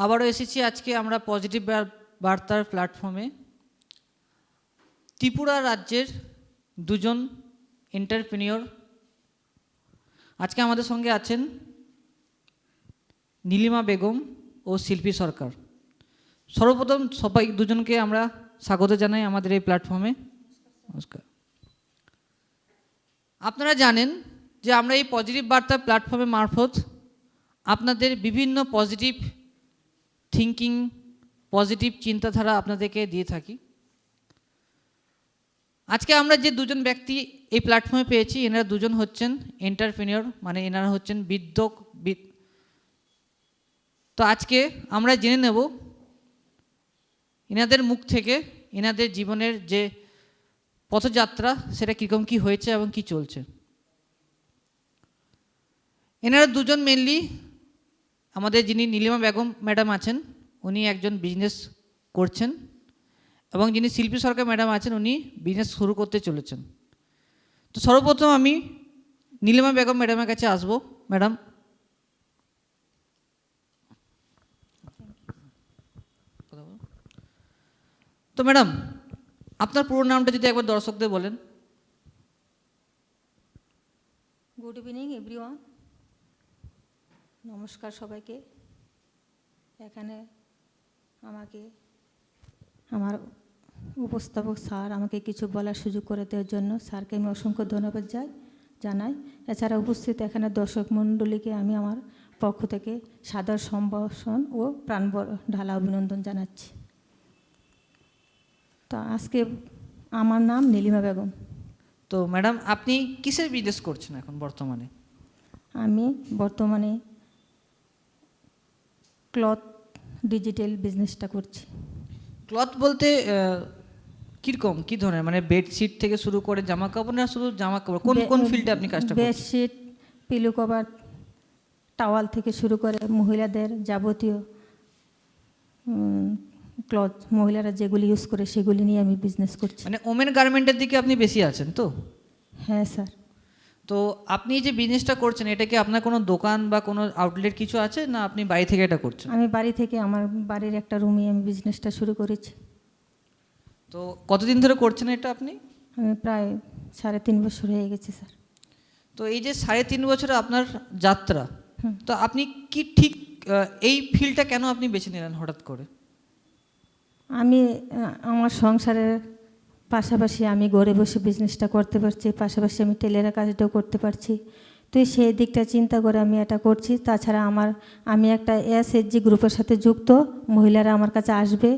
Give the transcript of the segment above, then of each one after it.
আবারও এসেছি আজকে আমরা পজিটিভ বার্তার প্ল্যাটফর্মে। ত্রিপুরা রাজ্যের দুজন এন্টারপ্রেনিয়র আজকে আমাদের সঙ্গে আছেন, নীলিমা বেগম ও শিল্পী সরকার। সর্বপ্রথম সবাই দুজনকে আমরা স্বাগত জানাই আমাদের এই প্ল্যাটফর্মে। নমস্কার। আপনারা জানেন যে আমরা এই পজিটিভ বার্তা প্ল্যাটফর্মের মারফত আপনাদের বিভিন্ন পজিটিভ থিঙ্কিং, পজিটিভ চিন্তাধারা আপনাদেরকে দিয়ে থাকি। আজকে আমরা যে দুজন ব্যক্তি এই প্ল্যাটফর্মে পেয়েছি, এনারা দুজন হচ্ছেন এন্টারপ্রেনিয়র, মানে এনারা হচ্ছেন বিদ্যক। তো আজকে আমরা জেনে নেব এনাদের মুখ থেকে এনাদের জীবনের যে পথযাত্রা সেটা কীরকম কী হয়েছে এবং কি চলছে। এনারা দুজন মেনলি আমাদের যিনি নীলিমা বেগম ম্যাডাম আছেন, উনি একজন বিজনেস করছেন, এবং যিনি শিল্পী সরকার ম্যাডাম আছেন, উনি বিজনেস শুরু করতে চলেছেন। তো সর্বপ্রথম আমি নীলিমা বেগম ম্যাডামের কাছে আসবো। ম্যাডাম, তো ম্যাডাম আপনার পুরো নামটা যদি একবার দর্শকদের বলেন। গুড ইভিনিং এভরিওয়ান, নমস্কার সবাইকে। এখানে আমাকে আমার উপস্থাপক স্যার আমাকে কিছু বলার সুযোগ করে দেওয়ার জন্য স্যারকে আমি অসংখ্য ধন্যবাদ জানাই। এছাড়া উপস্থিত এখানে দর্শক মণ্ডলীকে আমি আমার পক্ষ থেকে সাদর সম্ভাষণ ও প্রাণ ঢালা অভিনন্দন জানাচ্ছি। তো আজকে আমার নাম নীলিমা বেগম। তো ম্যাডাম আপনি কিসের বিজনেস করছেন এখন বর্তমানে? আমি বর্তমানে ক্লথ ডিজিটাল বিজনেসটা করছি। ক্লথ বলতে কীরকম, কী ধরনের, মানে বেডশিট থেকে শুরু করে জামা কাপড়, না শুধু জামা কাপড়? কোন কোন ফিল্ডে আপনি কাজটা করছেন? বেডশিট, পিলো কভার, টাওয়াল থেকে শুরু করে মহিলাদের যাবতীয় ক্লথ, মহিলারা যেগুলি ইউজ করে সেগুলি নিয়ে আমি বিজনেস করছি। মানে ওমেন গার্মেন্টের দিকে আপনি বেশি আছেন তো? হ্যাঁ স্যার। তো আপনি যে বিজনেসটা করছেন, এটা কি আপনার কোনো দোকান বা কোনো আউটলেট কিছু আছে, না আপনি বাড়ি থেকে এটা করছেন? আমি বাড়ি থেকে, আমার বাড়ির একটা রুমে আমি বিজনেসটা শুরু করেছি। তো কতদিন ধরে করছেন এটা আপনি? আমি প্রায় 3.5 বছর হয়ে গেছে স্যার। তো এই যে 3.5 বছরে আপনার যাত্রা, তো আপনি কি ঠিক এই ফিল্ডটা কেন আপনি বেছে নিলেন হঠাৎ করে? আমি আমার সংসারের পাশাপাশি আমি ঘরে বসে বিজনেসটা করতে পারছি, পাশাপাশি আমি টেলারের কাজটাও করতে পারছি। তো সেই দিকটা চিন্তা করে আমি এটা করছি। তাছাড়া আমি একটা এসএইচজি গ্রুপের সাথে যুক্ত, মহিলারা আমার কাছে আসবে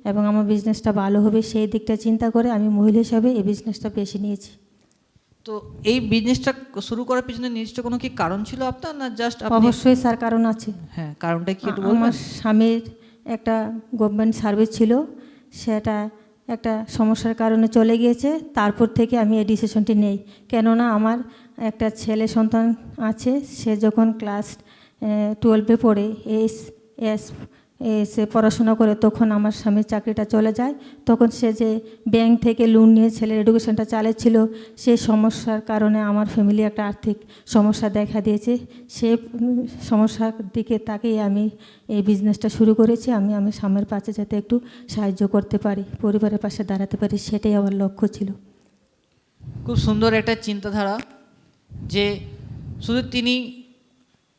এবং আমার বিজনেসটা ভালো হবে, সেই দিকটা চিন্তা করে আমি মহিলা হিসাবে এই বিজনেসটা বেছে নিয়েছি। তো এই বিজনেসটা শুরু করার পিছনে নির্দিষ্ট কোনো কি কারণ ছিল আপনার, না জাস্ট? অবশ্যই স্যার, কারণ আছে। হ্যাঁ, কারণটা কি একটু বলবেন? আমার স্বামীর একটা গভর্নমেন্ট সার্ভিস ছিল, সেটা একটা সমস্যার কারণে চলে গিয়েছে। তারপর থেকে আমি এই ডিসিশনটি নেই, কেননা আমার একটা ছেলে সন্তান আছে। সে যখন ক্লাস 12-এ পড়ে, সে পড়াশোনা করে, তখন আমার স্বামীর চাকরিটা চলে যায়। তখন সে যে ব্যাংক থেকে লোন নিয়ে ছেলের এডুকেশনটা চালাচ্ছিল, সেই সমস্যার কারণে আমার ফ্যামিলি একটা আর্থিক সমস্যা দেখা দিয়েছে। সে সমস্যার দিকে তাকিয়ে আমি এই বিজনেসটা শুরু করেছি। আমি আমার স্বামীর পাশে যাতে একটু সাহায্য করতে পারি, পরিবারের পাশে দাঁড়াতে পারি, সেটাই আমার লক্ষ্য ছিল। খুব সুন্দর একটা চিন্তাধারা, যে শুধু তিনি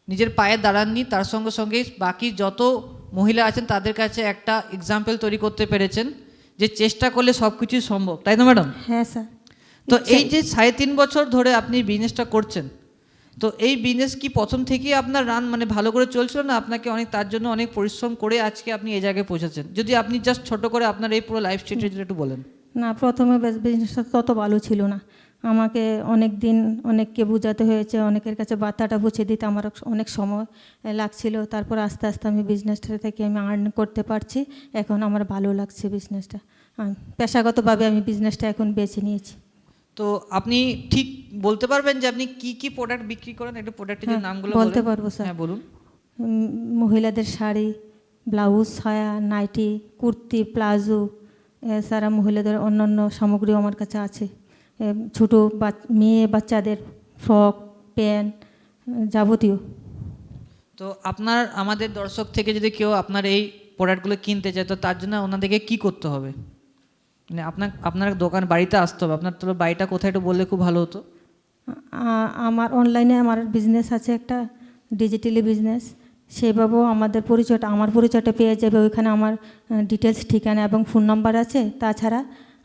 নিজের পায়ে দাঁড়াননি, তার সঙ্গে সঙ্গে বাকি যত মহিলা আছেন তাদের কাছে একটা এক্সাম্পল তৈরি করতে পেরেছেন যে চেষ্টা করলে সব কিছুই সম্ভব, তাই না ম্যাডাম? হ্যাঁ স্যার। তো এই যে 3.5 বছর ধরে আপনি বিজনেসটা করছেন, তো এই বিজনেস কি প্রথম থেকেই আপনার রান মানে ভালো করে চলছিল, না আপনাকে তার জন্য অনেক পরিশ্রম করে আজকে আপনি এই জায়গায় পৌঁছেছেন? যদি আপনি জাস্ট ছোট করে আপনার এই পুরো লাইফ স্টাইলটা যদি একটু বলেন। না, প্রথমে বিজনেসটা তত ভালো ছিল না। আমাকে অনেক দিন অনেককে বোঝাতে হয়েছে, অনেকের কাছে বার্তাটা পৌঁছে দিতে আমার অনেক সময় লাগছিল। তারপর আস্তে আস্তে আমি বিজনেসটা থেকে আমি আর্ন করতে পারছি। এখন আমার ভালো লাগছে বিজনেসটা। পেশাগতভাবে আমি বিজনেসটা এখন বেছে নিয়েছি। তো আপনি ঠিক বলতে পারবেন যে আপনি কি কি প্রোডাক্ট বিক্রি করেন? একটু প্রোডাক্টের যে নামগুলো বলতে পারবো স্যার। হ্যাঁ বলুন। মহিলাদের শাড়ি, ব্লাউজ, সায়া, নাইটি, কুর্তি, প্লাজো, এছাড়া মহিলাদের অন্যান্য সামগ্রীও আমার কাছে আছে। ছোটো মেয়ে বাচ্চাদের ফ্রক, প্যান্ট, যাবতীয়। তো আপনার আমাদের দর্শক থেকে যদি কেউ আপনার এই প্রোডাক্টগুলো কিনতে চায় তো তার জন্য ওনাদেরকে কী করতে হবে, মানে আপনার দোকান বাড়িতে আসতে হবে, আপনার তো বাড়িটা কোথায় একটু বললে খুব ভালো হতো। আমার অনলাইনে আমার বিজনেস আছে একটা, ডিজিটালি বিজনেস। সেভাবেও আমার পরিচয়টা পেয়ে যাবে। ওইখানে আমার ডিটেলস, ঠিকানা এবং ফোন নাম্বার আছে। তাছাড়া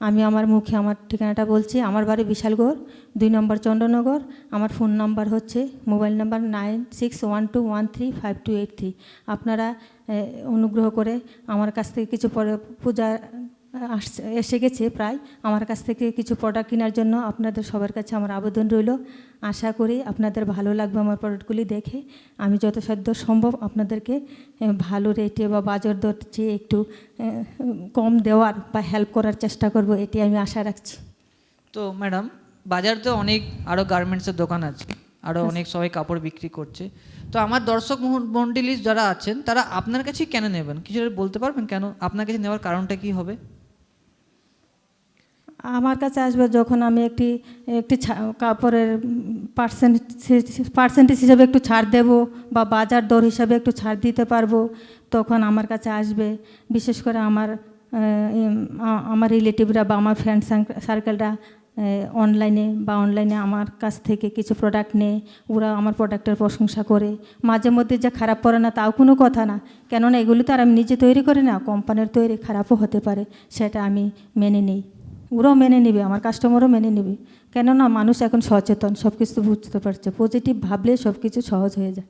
আমি আমার মুখে আমার ঠিকানাটা বলছি। আমার বাড়ি বিশালগড়, 2 নম্বর চন্দ্রনগর। আমার ফোন নাম্বার হচ্ছে, মোবাইল নাম্বার 9612135283। আপনারা অনুগ্রহ করে আমার কাছ থেকে কিছু পূজা এসে গেছে প্রায়, আমার কাছ থেকে কিছু প্রোডাক্ট কেনার জন্য আপনাদের সবার কাছে আমার আবেদন রইল। আশা করি আপনাদের ভালো লাগবে আমার প্রোডাক্টগুলি দেখে। আমি যথাসাধ্য সম্ভব আপনাদেরকে ভালো রেটে বা বাজার দর চেয়ে একটু কম দেওয়ার বা হেল্প করার চেষ্টা করব, এটি আমি আশা রাখছি। তো ম্যাডাম, বাজারতে অনেক আরও গার্মেন্টসের দোকান আছে, আরও অনেক সবাই কাপড় বিক্রি করছে। তো আমার দর্শক মণ্ডলী যারা আছেন তারা আপনার কাছেই কেন নেবেন, কিছু বলতে পারবেন কেন আপনার কাছে নেওয়ার কারণটা কি হবে? আমার কাছে আসবে যখন আমি একটি কাপড়ের পার্সেন্টেজ হিসাবে একটু ছাড় দেব বা বাজার দর হিসাবে একটু ছাড় দিতে পারবো, তখন আমার কাছে আসবে। বিশেষ করে আমার রিলেটিভরা বা আমার ফ্রেন্ড সার্কেলরা অনলাইনে আমার কাছ থেকে কিছু প্রোডাক্ট নেয়। ওরা আমার প্রোডাক্টের প্রশংসা করে। মাঝে মধ্যে যে খারাপ পড়ে না তাও কোনো কথা না, কেননা এগুলো তো আর আমি নিজে তৈরি করি না, কোম্পানির তৈরি, খারাপও হতে পারে, সেটা আমি মেনে নিই। ওরাও মেনে নেবে, আমার কাস্টমারও মেনে নেবে, কেননা মানুষ এখন সচেতন, সব কিছু বুঝতে পারছে। পজিটিভ ভাবলে সব কিছু সহজ হয়ে যায়।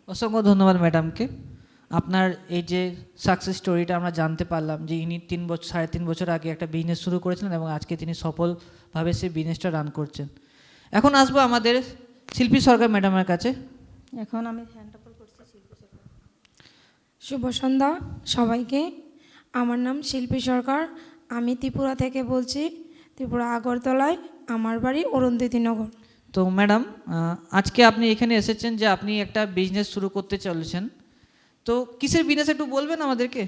অসংখ্য ধন্যবাদ ম্যাডামকে। আপনার এই যে সাকসেস স্টোরিটা আমরা জানতে পারলাম যে ইনি 3.5 বছর আগে একটা বিজনেস শুরু করেছিলেন এবং আজকে তিনি সফলভাবে সেই বিজনেসটা রান করছেন। এখন আসবো আমাদের শিল্পী সরকার ম্যাডামের কাছে। এখন আমি হ্যান্ড ওভার করছি শিল্পী সরকার। শুভ সন্ধ্যা সবাইকে। আমার নাম শিল্পী সরকার, আমি ত্রিপুরা থেকে বলছি, ত্রিপুরা আগরতলায় আমার বাড়ি, অরুন্ধতিনগর। তো ম্যাডাম, আজকে আপনি এখানে এসেছেন যে আপনি একটা বিজনেস শুরু করতে চলেছেন, তো কিসের বিজনেস একটু বলবেন আমাদেরকে?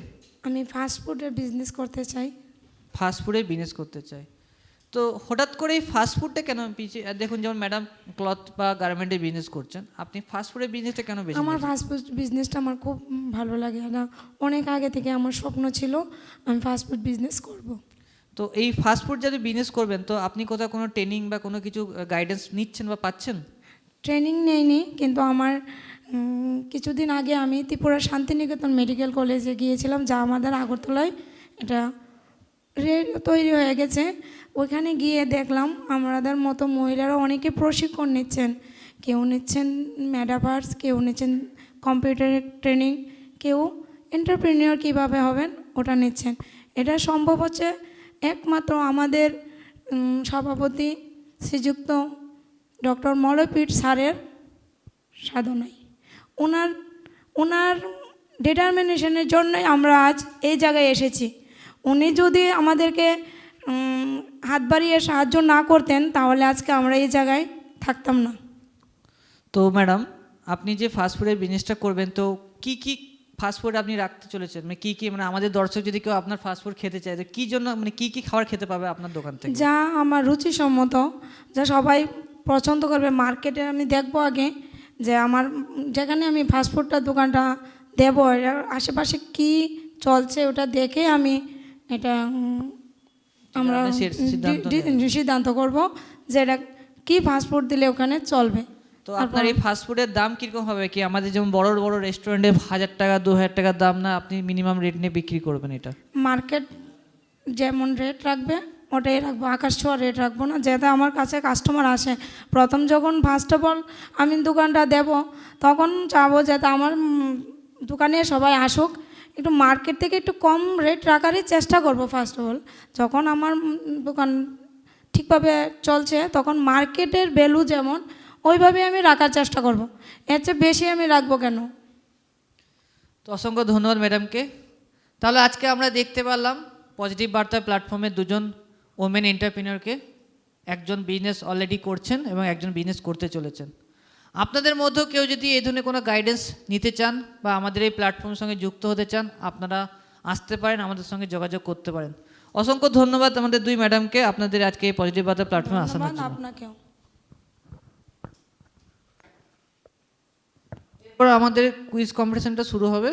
আমি ফাস্টফুডের বিজনেস করতে চাই। ফাস্টফুডের বিজনেস করতে চাই, তো হঠাৎ করে এই ফাস্টফুডটা কেন পিছিয়ে? দেখুন, যেমন ম্যাডাম ক্লথ বা গার্মেন্টের বিজনেস করছেন, আপনি ফাস্টফুডের বিজনেসটা কেন বেশি? আমার ফাস্টফুড বিজনেসটা আমার খুব ভালো লাগে, না অনেক আগে থেকে আমার স্বপ্ন ছিল আমি ফাস্টফুড বিজনেস করব। তো এই ফাস্টফুড যদি বিজনেস করবেন তো আপনি কোথাও কোনো ট্রেনিং বা কোনো কিছু গাইডেন্স নিচ্ছেন বা পাচ্ছেন? ট্রেনিং নেইনি, কিন্তু আমার কিছুদিন আগে আমি ত্রিপুরা শান্তিনিকেতন মেডিকেল কলেজে গিয়েছিলাম, যা আমাদের আগরতলায় এটা তৈরি হয়ে গেছে। ওইখানে গিয়ে দেখলাম আমাদের মতো মহিলারা অনেকে প্রশিক্ষণ নিচ্ছেন, কেউ নিচ্ছেন মেটাভার্স, কেউ নিচ্ছেন কম্পিউটার ট্রেনিং, কেউ এন্টারপ্রেনিয়র কীভাবে হবেন ওটা নিচ্ছেন। এটা সম্ভব হচ্ছে একমাত্র আমাদের সভাপতি শ্রীযুক্ত ডক্টর মলয়পীঠ স্যারের সাধনায়। ওনার ডিটারমিনেশনের জন্যই আমরা আজ এই জায়গায় এসেছি। উনি যদি আমাদেরকে হাত বাড়িয়ে সাহায্য না করতেন তাহলে আজকে আমরা এই জায়গায় থাকতাম না। তো ম্যাডাম, আপনি যে ফাস্টফুডের বিজনেসটা করবেন তো কি ফাস্টফুড আপনি রাখতে চলেছেন, মানে কি মানে আমাদের দর্শক যদি কেউ আপনার ফাস্টফুড খেতে চায় তো কী জন্য, মানে কি খাবার খেতে পাবে আপনার দোকান থেকে? যা আমার রুচিসম্মত, যা সবাই পছন্দ করবে। মার্কেটে আমি দেখবো আগে যে আমার যেখানে আমি ফাস্টফুডটা দোকানটা দেবো এর আশেপাশে কি চলছে, ওটা দেখে আমি এটা আমরা সিদ্ধান্ত করব যে এটা কী ফাস্টফুড দিলে ওখানে চলবে। তো আপনার এই ফাস্টফুডের দাম কীরকম হবে? কি আমাদের যেমন বড় বড় রেস্টুরেন্টে 1000 টাকা 2000 টাকার দাম না, আপনি মিনিমাম রেট নিয়ে বিক্রি করবেন? এটা মার্কেট যেমন রেট রাখবে ওটাই রাখবো, আকাশ ছোঁয়া রেট রাখবো না, যাতে আমার কাছে কাস্টমার আসে। প্রথম যখন ফার্স্ট অফ অল আমি দোকানটা দেব তখন চাবো যাতে আমার দোকানে সবাই আসুক, একটু মার্কেট থেকে একটু কম রেট রাখারই চেষ্টা করব। ফার্স্ট অফ অল যখন আমার দোকান ঠিকভাবে চলছে তখন মার্কেটের ভ্যালু যেমন ওইভাবে আমি রাখার চেষ্টা করব, এর চেয়ে বেশি আমি রাখবো কেন। তো অসংখ্য ধন্যবাদ ম্যাডামকে। তাহলে আজকে আমরা দেখতে পারলাম পজিটিভ বার্তা প্ল্যাটফর্মের দুজন ওমেন এন্টারপ্রেনিয়রকে, একজন বিজনেস অলরেডি করছেন এবং একজন বিজনেস করতে চলেছেন। আপনাদের মধ্যেও কেউ যদি এই ধরনের কোনো গাইডেন্স নিতে চান বা আমাদের এই প্ল্যাটফর্মের সঙ্গে যুক্ত হতে চান, আপনারা আসতে পারেন, আমাদের সঙ্গে যোগাযোগ করতে পারেন। অসংখ্য ধন্যবাদ আমাদের দুই ম্যাডামকে আপনাদের আজকে এই পজিটিভ বার্তা প্ল্যাটফর্মে আসানোর জন্য। আপনাকেও। এরপর আমাদের কুইজ কম্পিটিশনটা শুরু হবে।